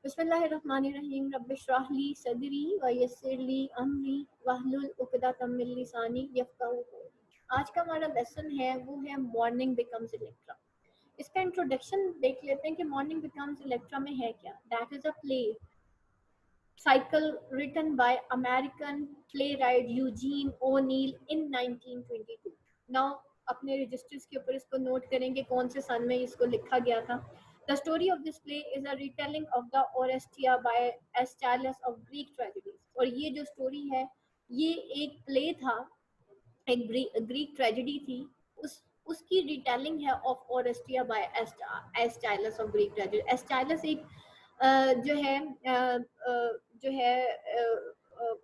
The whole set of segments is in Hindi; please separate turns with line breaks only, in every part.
बिस्मिल्लाहिर्रहमानिर्रहीम रब्बिश्रह ली सदरी व यस्सिर ली अमरी वहलुल उक़दतम मिन लिसानी यफ़क़हू क़ौली। आज का हमारा लेसन है वो है मॉर्निंग बिकम्स इलेक्ट्रा। इसका इंट्रोडक्शन देख लेते हैं कि मॉर्निंग बिकम्स इलेक्ट्रा में है क्या। That is a play cycle written by American playwright Eugene O'Neill in 1922. Now अपने रजिस्टर्स के ऊपर इसको नोट करेंगे कौन से सन में इसको लिखा गया था। The story of this play is a retelling of the Oresteia by Aeschylus of Greek tragedies. और ये जो स्टोरी है ये एक प्ले था, एक ग्रीक ट्रेजेडी थी, उसकी रिटेलिंग है of Oresteia by Aeschylus of Greek tragedy. Aeschylus एक जो है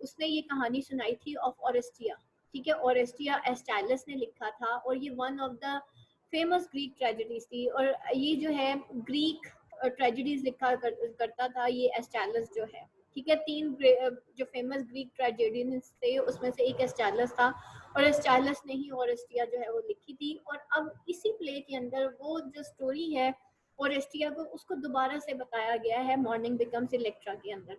उसने ये कहानी सुनाई थी ऑफ ओरेस्टिया। ठीक है, ओरेस्टिया एस्टाइलस ने लिखा था और ये one of the famous Greek tragedies थी। और ये जो है ग्रीक ट्रेजेडीज लिखा करता था ये एस्टाइलस जो है। ठीक है, तीन जो फेमस ग्रीक ट्रेजेडियंस थे उसमें से एक एस्टाइलस था और एस्टाइलस ने ही ओरेस्टिया जो है वो लिखी थी। और अब इसी प्ले के अंदर वो जो स्टोरी है ओरेस्टिया को उसको दोबारा से बताया गया है मॉर्निंग बिकम्स इलेक्ट्रा के अंदर।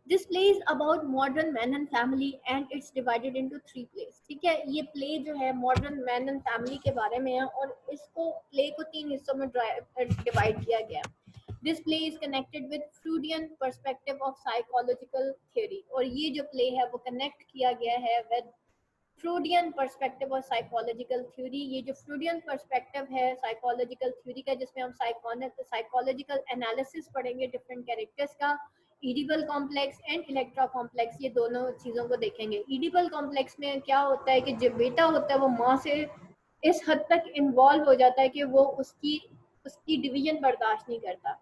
This play is about modern man and family and it's divided into 3 place. ठीक है, ये प्ले जो है मॉडर्न मैन एंड फैमिली के बारे में है और इसको प्ले को 3 हिस्सों में डिवाइड किया गया। This play is connected with Freudian perspective of psychological theory। और ये जो प्ले है वो कनेक्ट किया गया है with फ्रूडियन पर्सपेक्टिव और साइकोलॉजिकल थ्योरी। ये जो फ्रूडियन पर्सपेक्टिव है साइकोलॉजिकल थ्योरी का, जिसमें हम साइकोलॉजिकल एनालिसिस पढ़ेंगे डिफरेंट कैरेक्टर्स का, edible complex and Electra complex, ये दोनों चीज़ों को देखेंगे। इडिबल कॉम्प्लेक्स में क्या होता है कि जो बेटा होता है वो माँ से इस हद तक इन्वॉल्व हो जाता है कि वो उसकी डिवीजन बर्दाश्त नहीं करता।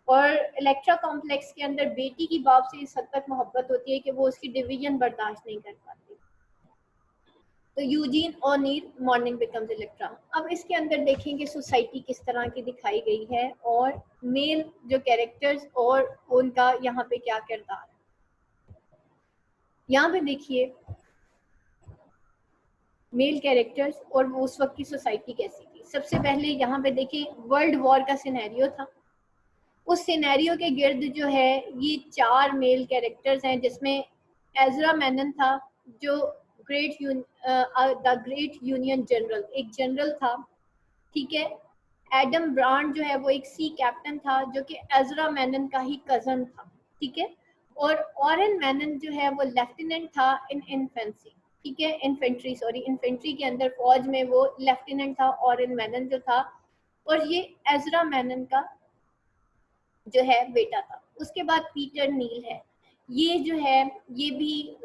और इलेक्ट्रा कॉम्प्लेक्स के अंदर बेटी की बाप से इस हद तक मोहब्बत होती है कि वो उसकी डिवीजन बर्दाश्त नहीं कर पाती। तो Eugene O'Neill Mourning Becomes Electra. अब इसके अंदर देखेंगे सोसाइटी किस तरह की दिखाई गई है और मेल जो कैरेक्टर्स और उनका यहाँ पे क्या किरदार है। यहाँ पे देखिए मेल कैरेक्टर्स और वो उस वक्त की सोसाइटी कैसी थी। सबसे पहले यहाँ पे देखिए वर्ल्ड वॉर का सिनेरियो था। उस सिनेरियो के गिर्द जो है ये 4 मेल कैरेक्टर्स हैं, जिसमें एजरा मैनन था जो द ग्रेट यूनियन जनरल, एक जनरल था। ठीक है, एडम ब्रांड जो है वो एक सी कैप्टन था जो कि एजरा मैनन का ही कजन था। ठीक है, और ऑरेन मैनन जो है वो लेफ्टिनेंट था इन इन्फेंट्री। ठीक है, इन्फेंट्री के अंदर फौज में वो लेफ्टिनेंट था ऑरेन मैनन जो था, और ये एजरा मैनन का जो है बेटा था। उसके बाद पीटर नील है, ये जो है ये भी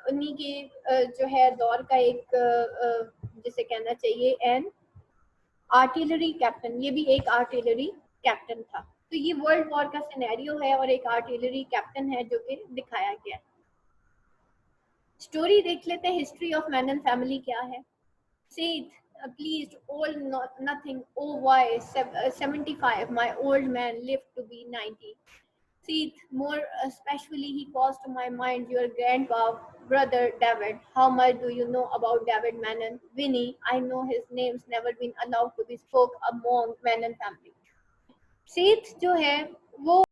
उन्हीं के जो है दौर का एक जिसे कहना चाहिए एन आर्टिलरी कैप्टन, ये भी एक आर्टिलरी कैप्टन था। तो ये वर्ल्ड वॉर का सिनेरियो है और एक आर्टिलरी कैप्टन है जो कि दिखाया गया। स्टोरी देख लेते हैं, हिस्ट्री ऑफ मैनन फैमिली क्या है। Saith, pleased all nothing. Oh why 75? My old man lived to be 90. Seeth, more especially he calls to my mind your grandpa, brother David. How much do you know about David Manon? Winnie, I know his name's never been allowed to be spoke among Manon family. Seith जो है वो